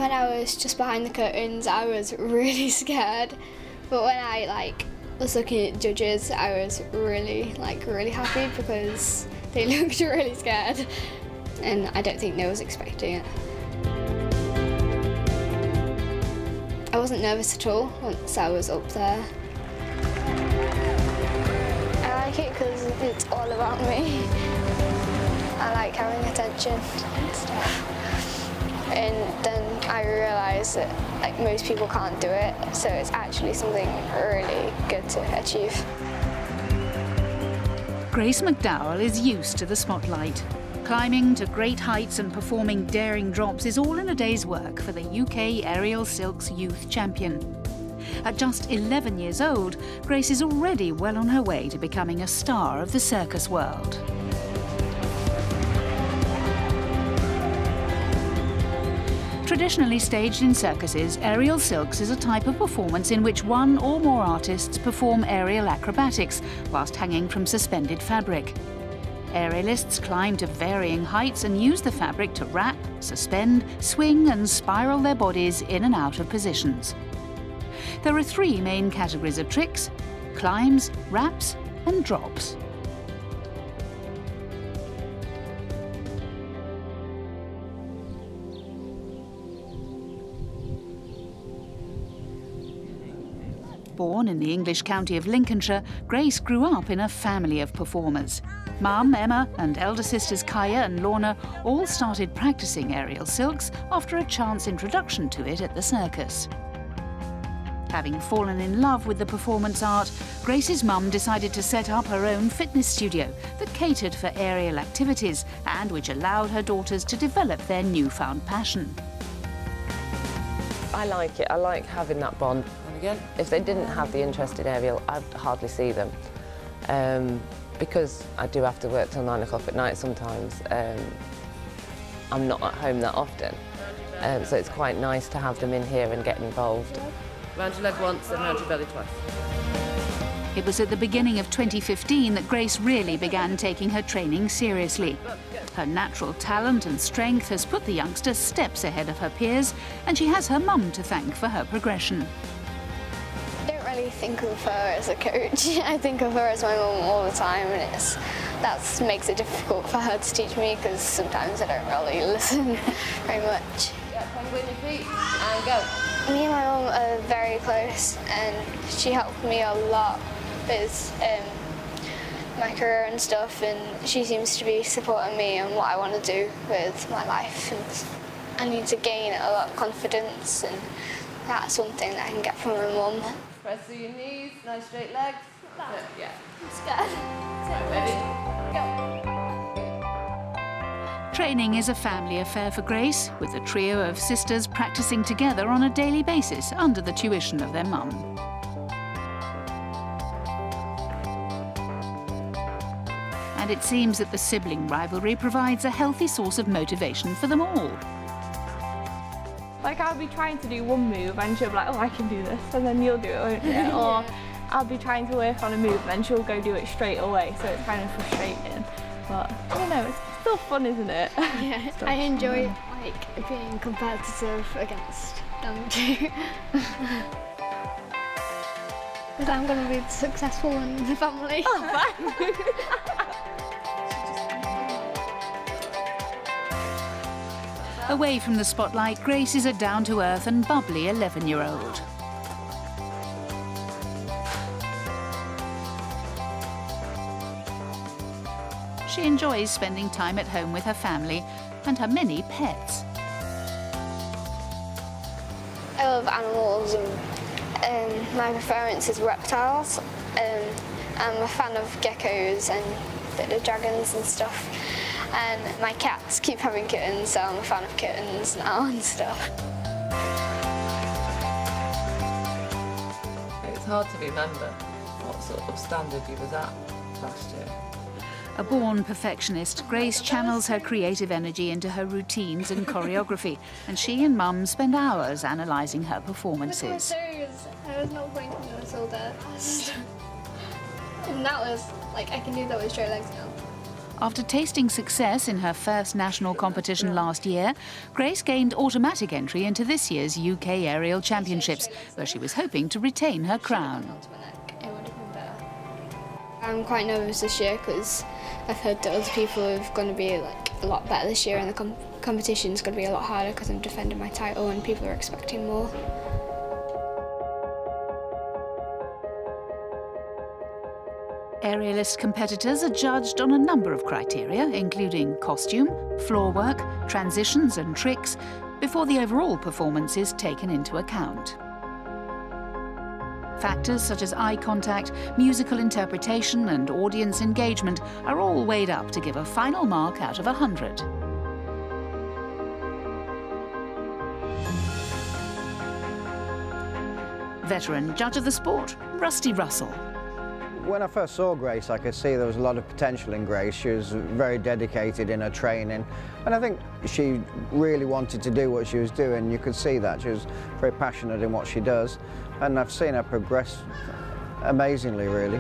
When I was just behind the curtains, I was really scared. But when I was looking at judges, I was really happy because they looked really scared. And I don't think they was expecting it. I wasn't nervous at all once I was up there. I like it because it's all about me. I like having attention and stuff. And then I realised that most people can't do it, so it's actually something really good to achieve. Grace McDowell is used to the spotlight. Climbing to great heights and performing daring drops is all in a day's work for the UK Aerial Silks Youth Champion. At just 11 years old, Grace is already well on her way to becoming a star of the circus world. Traditionally staged in circuses, aerial silks is a type of performance in which one or more artists perform aerial acrobatics whilst hanging from suspended fabric. Aerialists climb to varying heights and use the fabric to wrap, suspend, swing and spiral their bodies in and out of positions. There are three main categories of tricks: climbs, wraps and drops. Born in the English county of Lincolnshire, Grace grew up in a family of performers. Mum, Emma, and elder sisters Kaiya and Lorna all started practicing aerial silks after a chance introduction to it at the circus. Having fallen in love with the performance art, Grace's mum decided to set up her own fitness studio that catered for aerial activities and which allowed her daughters to develop their newfound passion. I like it. I like having that bond. Again, if they didn't have the interest in aerial, I'd hardly see them. Because I do have to work till 9 o'clock at night sometimes, I'm not at home that often. So it's quite nice to have them in here and get involved. Round your leg once and round your belly twice. It was at the beginning of 2015 that Grace really began taking her training seriously. Her natural talent and strength has put the youngster steps ahead of her peers, and she has her mum to thank for her progression. I don't really think of her as a coach. I think of her as my mum all the time, and that makes it difficult for her to teach me because sometimes I don't really listen very much. Yeah, penguin your feet and go. Me and my mum are very close, and she helped me a lot with my career and stuff, and she seems to be supporting me and what I want to do with my life. And I need to gain a lot of confidence, and that's one thing that I can get from my mum. Press through your knees, nice straight legs. Yeah. I'm scared. Ready? Go. Training is a family affair for Grace, with a trio of sisters practicing together on a daily basis under the tuition of their mum. And it seems that the sibling rivalry provides a healthy source of motivation for them all. Like, I'll be trying to do one move and she'll be like, oh, I can do this, and then you'll do it, won't you? Or I'll be trying to work on a move and then she'll go do it straight away, so it's kind of frustrating. But I don't know, it's still fun, isn't it? Yeah, I enjoy being competitive against them too. Because I'm going to be the successful one in the family. Oh, Away from the spotlight, Grace is a down-to-earth and bubbly 11-year-old. She enjoys spending time at home with her family and her many pets. I love animals, and my preference is reptiles. I'm a fan of geckos and little dragons and stuff. And my cats keep having kittens, so I'm a fan of kittens now and stuff. It's hard to remember what sort of standard you was at last year. A born perfectionist, Grace channels her creative energy into her routines and choreography, and she and Mum spend hours analysing her performances. I was not pointing when I saw that. And that was, I can do that with straight legs now. After tasting success in her first national competition last year, Grace gained automatic entry into this year's UK Aerial Championships, where she was hoping to retain her crown. I'm quite nervous this year because I've heard that other people are going to be like a lot better this year, and the competition's going to be a lot harder because I'm defending my title and people are expecting more. Aerialist competitors are judged on a number of criteria, including costume, floor work, transitions and tricks, before the overall performance is taken into account. Factors such as eye contact, musical interpretation and audience engagement are all weighed up to give a final mark out of 100. Veteran judge of the sport, Rusty Russell. When I first saw Grace, I could see there was a lot of potential in Grace. She was very dedicated in her training, and I think she really wanted to do what she was doing. You could see that. She was very passionate in what she does, and I've seen her progress amazingly, really.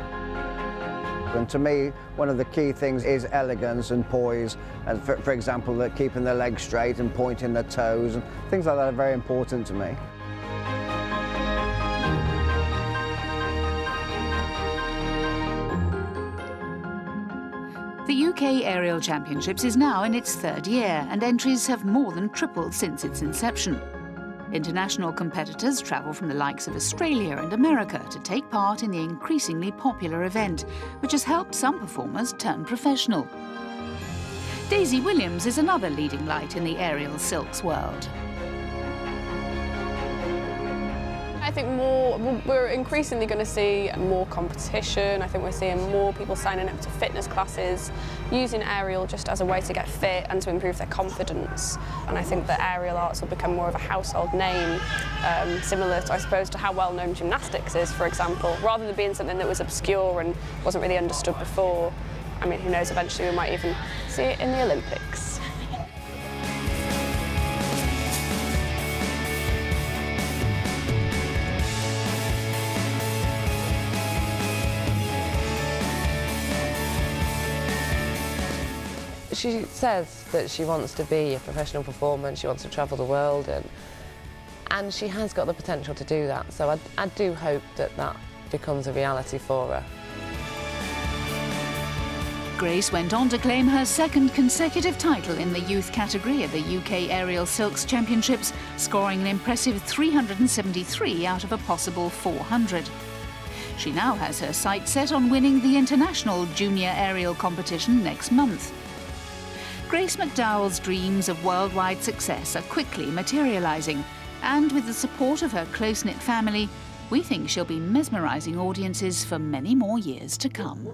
And to me, one of the key things is elegance and poise, and for example, keeping the legs straight and pointing the toes, and things like that are very important to me. The UK Aerial Championships is now in its third year, and entries have more than tripled since its inception. International competitors travel from the likes of Australia and America to take part in the increasingly popular event, which has helped some performers turn professional. Daisy Williams is another leading light in the aerial silks world. I think we're increasingly going to see more competition. I think we're seeing more people signing up to fitness classes, using aerial just as a way to get fit and to improve their confidence. And I think that aerial arts will become more of a household name, similar to, I suppose, to how well-known gymnastics is, for example. Rather than being something that was obscure and wasn't really understood before, I mean, who knows, eventually we might even see it in the Olympics. She says that she wants to be a professional performer and she wants to travel the world, and she has got the potential to do that, so I do hope that that becomes a reality for her. Grace went on to claim her second consecutive title in the youth category at the UK Aerial Silks Championships, scoring an impressive 373 out of a possible 400. She now has her sights set on winning the international junior aerial competition next month. Grace McDowell's dreams of worldwide success are quickly materialising, and with the support of her close-knit family, we think she'll be mesmerising audiences for many more years to come.